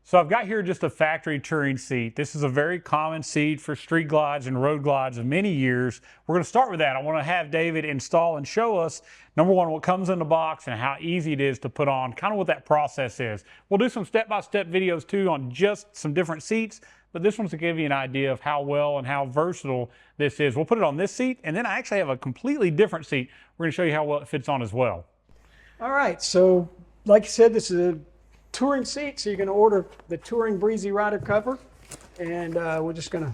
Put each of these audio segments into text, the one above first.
So I've got here just a factory touring seat. This is a very common seat for street glides and road glides of many years. We're going to start with that. I want to have David install and show us, number one, what comes in the box and how easy it is to put on, kind of what that process is. We'll do some step-by-step videos too on just some different seats, but this one's to give you an idea of how well and how versatile this is. We'll put it on this seat, and then I actually have a completely different seat. We're going to show you how well it fits on as well. All right, so like you said, this is a touring seat, so you're going to order the Touring Breezy Ryder cover, and we're just going to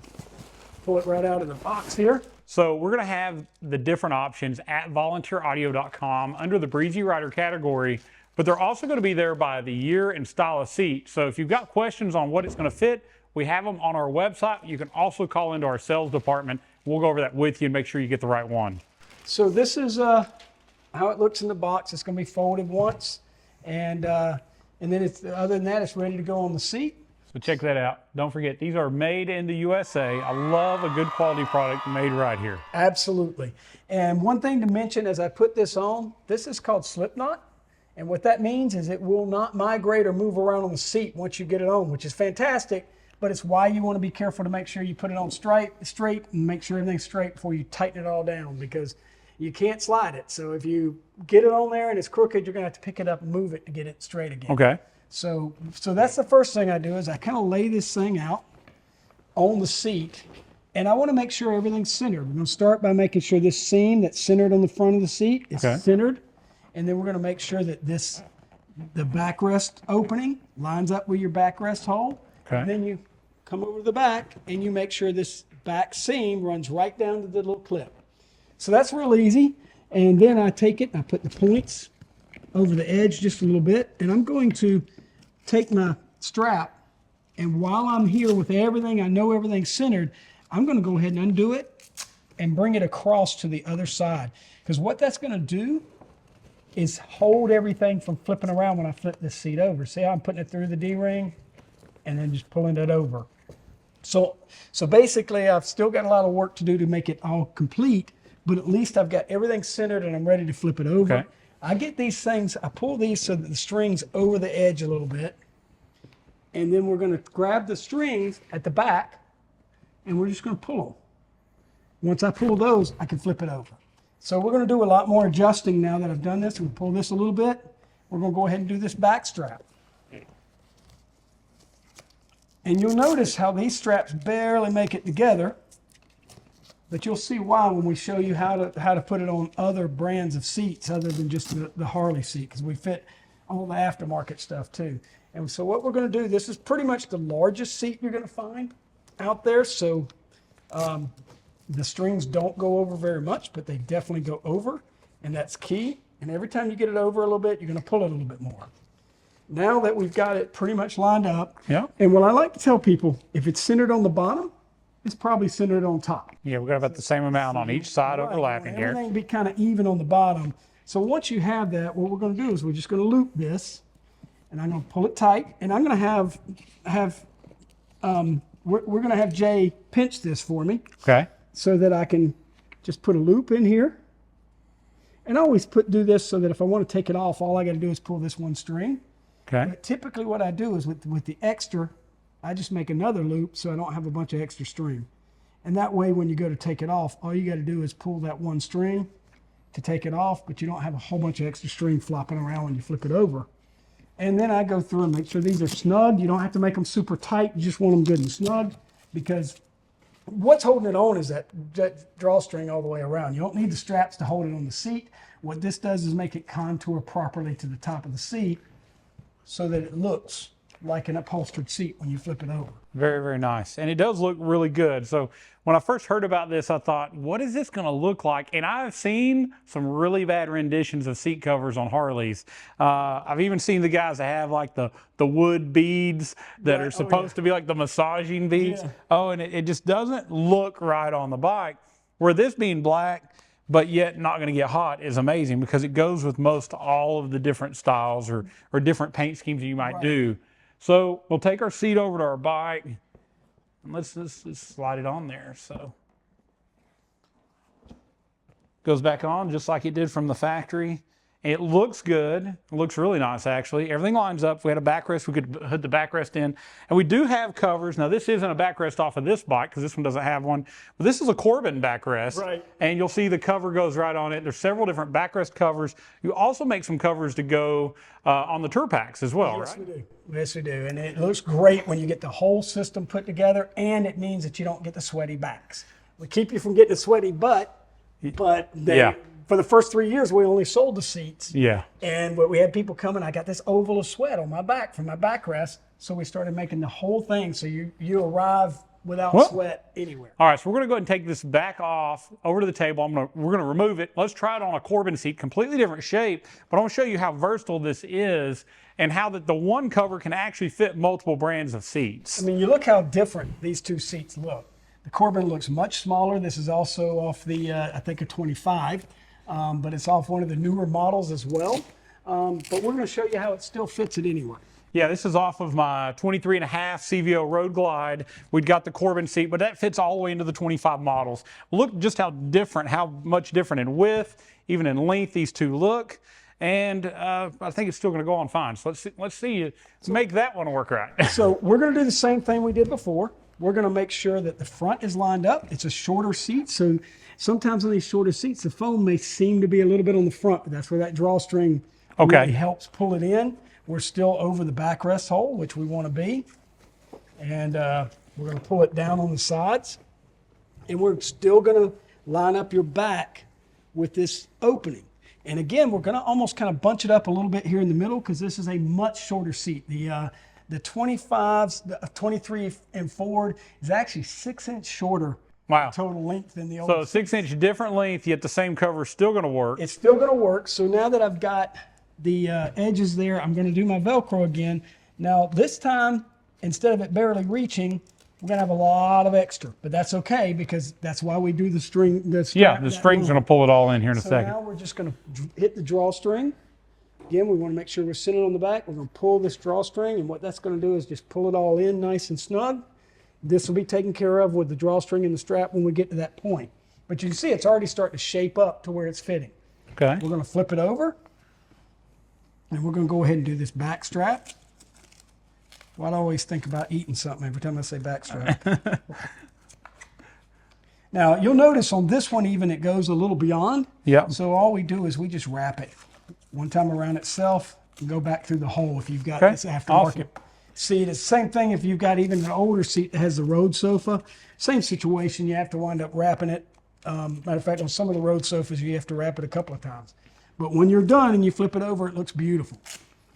pull it right out of the box here. So we're going to have the different options at volunteeraudio.com under the Breezy Ryder category, but they're also going to be there by the year and style of seat. So if you've got questions on what it's going to fit, we have them on our website. You can also call into our sales department. We'll go over that with you and make sure you get the right one. So this is how it looks in the box. It's going to be folded once, and then it's, other than that, it's ready to go on the seat. So check that out. Don't forget, these are made in the USA. I love a good quality product made right here. Absolutely. And one thing to mention as I put this on, this is called slip knot. And what that means is it will not migrate or move around on the seat once you get it on, which is fantastic, but it's why you want to be careful to make sure you put it on straight and make sure everything's straight before you tighten it all down, because you can't slide it. So if you get it on there and it's crooked, you're going to have to pick it up and move it to get it straight again. Okay. So that's the first thing I do is I kind of lay this thing out on the seat, and I want to make sure everything's centered. We're going to start by making sure this seam that's centered on the front of the seat is centered, and then we're going to make sure that the backrest opening lines up with your backrest hole. Okay. And then you come over to the back and you make sure this back seam runs right down to the little clip. So that's real easy. And then I take it and I put the points over the edge just a little bit. And I'm going to take my strap, and while I'm here with everything, I know everything's centered, I'm going to go ahead and undo it and bring it across to the other side. Because what that's going to do is hold everything from flipping around when I flip this seat over. See how I'm putting it through the D-ring and then just pulling it over. So basically I've still got a lot of work to do to make it all complete, but at least I've got everything centered and I'm ready to flip it over. Okay. I get these things, I pull these so that the string's over the edge a little bit, and then we're going to grab the strings at the back and we're just going to pull them. Once I pull those, I can flip it over. So we're going to do a lot more adjusting now that I've done this. We'll pull this a little bit. We're going to go ahead and do this back strap. And you'll notice how these straps barely make it together, but you'll see why when we show you how to put it on other brands of seats other than just the Harley seat, because we fit all the aftermarket stuff too. And so what we're going to do, this is pretty much the largest seat you're going to find out there, so the strings don't go over very much, but they definitely go over, and that's key. And every time you get it over a little bit, you're going to pull it a little bit more. Now that we've got it pretty much lined up, and what I like to tell people, if it's centered on the bottom, it's probably centered on top. Yeah, we've got about the same amount on each side overlapping here. Everything be kind of even on the bottom. So once you have that, what we're going to do is we're just going to loop this, and I'm going to pull it tight, and I'm going to we're going to have Jay pinch this for me. Okay. So that I can just put a loop in here. And I always do this so that if I want to take it off, all I got to do is pull this one string. Okay. But typically what I do is with the extra, I just make another loop so I don't have a bunch of extra string. And that way when you go to take it off, all you got to do is pull that one string to take it off, but you don't have a whole bunch of extra string flopping around when you flip it over. And then I go through and make sure these are snug. You don't have to make them super tight. You just want them good and snug, because what's holding it on is that drawstring all the way around. You don't need the straps to hold it on the seat. What this does is make it contour properly to the top of the seat so that it looks like an upholstered seat when you flip it over. Very, very nice. And it does look really good. So when I first heard about this, I thought, what is this going to look like? And I've seen some really bad renditions of seat covers on Harleys. I've even seen the guys that have like the wood beads that are supposed to be like the massaging beads. Yeah. Oh, and it just doesn't look right on the bike. Where this being black, but yet not going to get hot, is amazing, because it goes with most all of the different styles or different paint schemes you might do. So we'll take our seat over to our bike, and let's slide it on there. So goes back on just like it did from the factory. It looks good. It looks really nice, actually. Everything lines up. If we had a backrest, we could put the backrest in. And we do have covers. Now, this isn't a backrest off of this bike because this one doesn't have one. But this is a Corbin backrest. Right. And you'll see the cover goes right on it. There's several different backrest covers. You also make some covers to go on the tour packs as well, Yes, right? we do. Yes, we do. And it looks great when you get the whole system put together, and it means that you don't get the sweaty backs. We keep you from getting a sweaty butt, but for the first 3 years, we only sold the seats. Yeah. And we had people coming, I got this oval of sweat on my back from my backrest. So we started making the whole thing so you arrive without sweat anywhere. All right, so we're going to go ahead and take this back off over to the table. We're going to remove it. Let's try it on a Corbin seat, completely different shape, but I want to show you how versatile this is and how the one cover can actually fit multiple brands of seats. I mean, you look how different these two seats look. The Corbin looks much smaller. This is also off the, I think, a 25, but it's off one of the newer models as well. But we're going to show you how it still fits it anyway. Yeah, this is off of my 23.5 CVO Road Glide. We've got the Corbin seat, but that fits all the way into the 25 models. Look just how much different in width, even in length these two look. And I think it's still going to go on fine. So let's see you make that one work right. So we're going to do the same thing we did before. We're going to make sure that the front is lined up. It's a shorter seat, so sometimes on these shorter seats, the foam may seem to be a little bit on the front, but that's where that drawstring really helps pull it in. We're still over the backrest hole, which we want to be. And we're going to pull it down on the sides. And we're still going to line up your back with this opening. And again, we're going to almost kind of bunch it up a little bit here in the middle because this is a much shorter seat. The 25s, the 23 and forward is actually 6 inches shorter total length than the old. So 6 inch different length, yet the same cover is still going to work. It's still going to work. So now that I've got the edges there, I'm going to do my Velcro again. Now this time, instead of it barely reaching, we're going to have a lot of extra, but that's okay because that's why we do the string. The string's going to pull it all in here in a second. Now we're just going to hit the drawstring. Again, we want to make sure we're centered on the back. We're going to pull this drawstring, and what that's going to do is just pull it all in nice and snug. This will be taken care of with the drawstring and the strap when we get to that point. But you can see it's already starting to shape up to where it's fitting. Okay. We're going to flip it over, and we're going to go ahead and do this back strap. Well, I always think about eating something every time I say back strap. Now, you'll notice on this one even it goes a little beyond. Yeah. So all we do is we just wrap it one time around itself and go back through the hole if you've got this aftermarket seat. It's the same thing if you've got even an older seat that has the road sofa. Same situation, you have to wind up wrapping it. Matter of fact, on some of the road sofas, you have to wrap it a couple of times. But when you're done and you flip it over, it looks beautiful.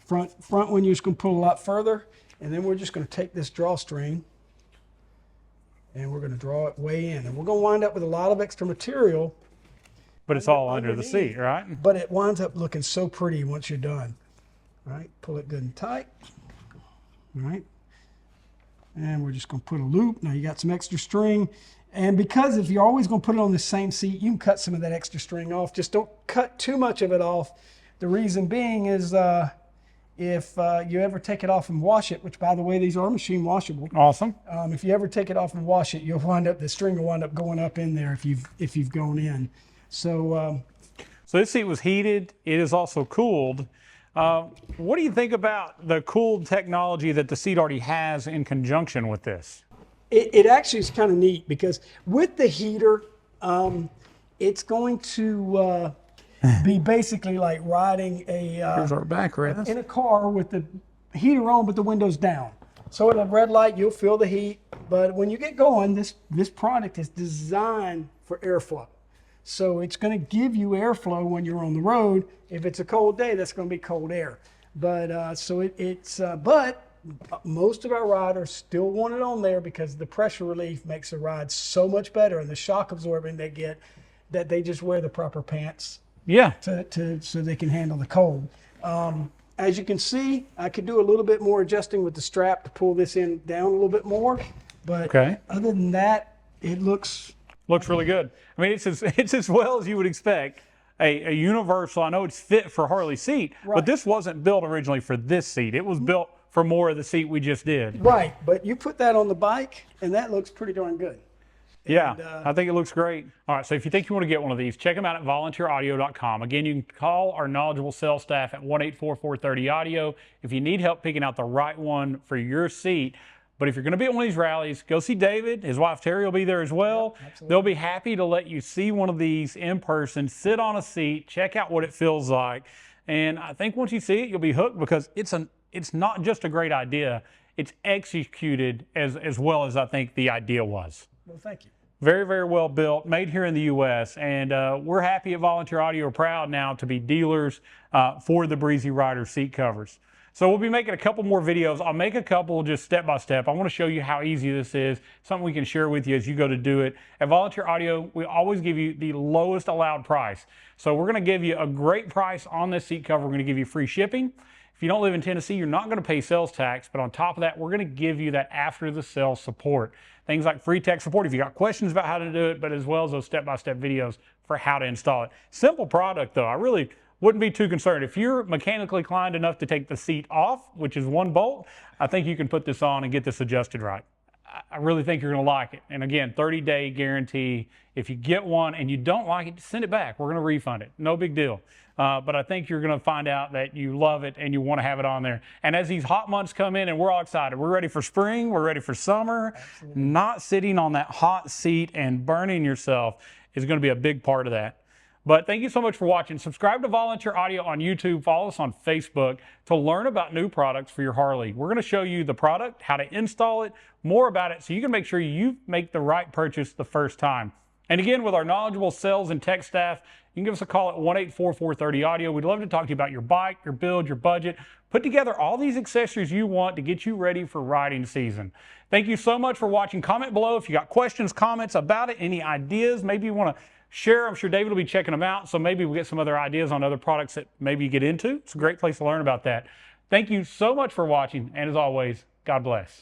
Front one, you're just going to pull a lot further, and then we're just going to take this drawstring and we're going to draw it way in. And we're going to wind up with a lot of extra material. But it's all under the seat, right? But it winds up looking so pretty once you're done. All right, pull it good and tight. All right. And we're just going to put a loop. Now you got some extra string. And because if you're always going to put it on the same seat, you can cut some of that extra string off. Just don't cut too much of it off. The reason being is if you ever take it off and wash it, which by the way, these are machine washable. Awesome. If you ever take it off and wash it, you'll wind up, the string will wind up going up in there if you've gone in. So this seat was heated. It is also cooled. What do you think about the cooled technology that the seat already has in conjunction with this? It actually is kind of neat because with the heater, it's going to be basically like riding Here's our backrest. in a car with the heater on but the windows down. So at a red light, you'll feel the heat. But when you get going, this product is designed for airflow. So it's going to give you airflow when you're on the road. If it's a cold day, that's going to be cold air. But but most of our riders still want it on there because the pressure relief makes the ride so much better, and the shock absorbing they get, that they just wear the proper pants. Yeah. So they can handle the cold. As you can see, I could do a little bit more adjusting with the strap to pull this in down a little bit more. But other than that, it looks really good. I mean, it's as well as you would expect. A universal, I know it's fit for Harley seat, but this wasn't built originally for this seat. It was built for more of the seat we just did. Right, but you put that on the bike, and that looks pretty darn good. Yeah, And, I think it looks great. All right, so if you think you want to get one of these, check them out at volunteeraudio.com. Again, you can call our knowledgeable sales staff at 1-844-30-AUDIO if you need help picking out the right one for your seat. But if you're going to be at one of these rallies, go see David. His wife Terry will be there as well. Yep, they'll be happy to let you see one of these in person, sit on a seat, check out what it feels like. And I think once you see it, you'll be hooked, because it's not just a great idea, it's executed as well as I think the idea was. well, thank you. Very, very well built, made here in the U.S. And we're happy at Volunteer Audio, we're proud now to be dealers for the Breezy Ryder seat covers. So we'll be making a couple more videos. I'll make a couple just step by step. I want to show you how easy this is, something we can share with you as you go to do it. At Volunteer Audio, we always give you the lowest allowed price. So we're going to give you a great price on this seat cover. We're going to give you free shipping. If you don't live in Tennessee, you're not going to pay sales tax, but on top of that, we're going to give you that after the sale support. Things like free tech support if you got questions about how to do it, but as well as those step-by-step videos for how to install it. Simple product though. I really wouldn't be too concerned. If you're mechanically inclined enough to take the seat off, which is one bolt, I think you can put this on and get this adjusted right. I really think you're going to like it. And again, 30-day guarantee. If you get one and you don't like it, send it back. We're going to refund it. No big deal. But I think you're going to find out that you love it and you want to have it on there. And as these hot months come in, and we're all excited, we're ready for spring, we're ready for summer. Absolutely. Not sitting on that hot seat and burning yourself is going to be a big part of that. But thank you so much for watching. Subscribe to Volunteer Audio on YouTube. Follow us on Facebook to learn about new products for your Harley. We're going to show you the product, how to install it, more about it, so you can make sure you make the right purchase the first time. And again, with our knowledgeable sales and tech staff, you can give us a call at 1-844-30-AUDIO. We'd love to talk to you about your bike, your build, your budget. Put together all these accessories you want to get you ready for riding season. Thank you so much for watching. Comment below if you got questions, comments about it, any ideas. Maybe you want to share. I'm sure David will be checking them out, so maybe we'll get some other ideas on other products that maybe you get into. It's a great place to learn about that. Thank you so much for watching, and as always, God bless.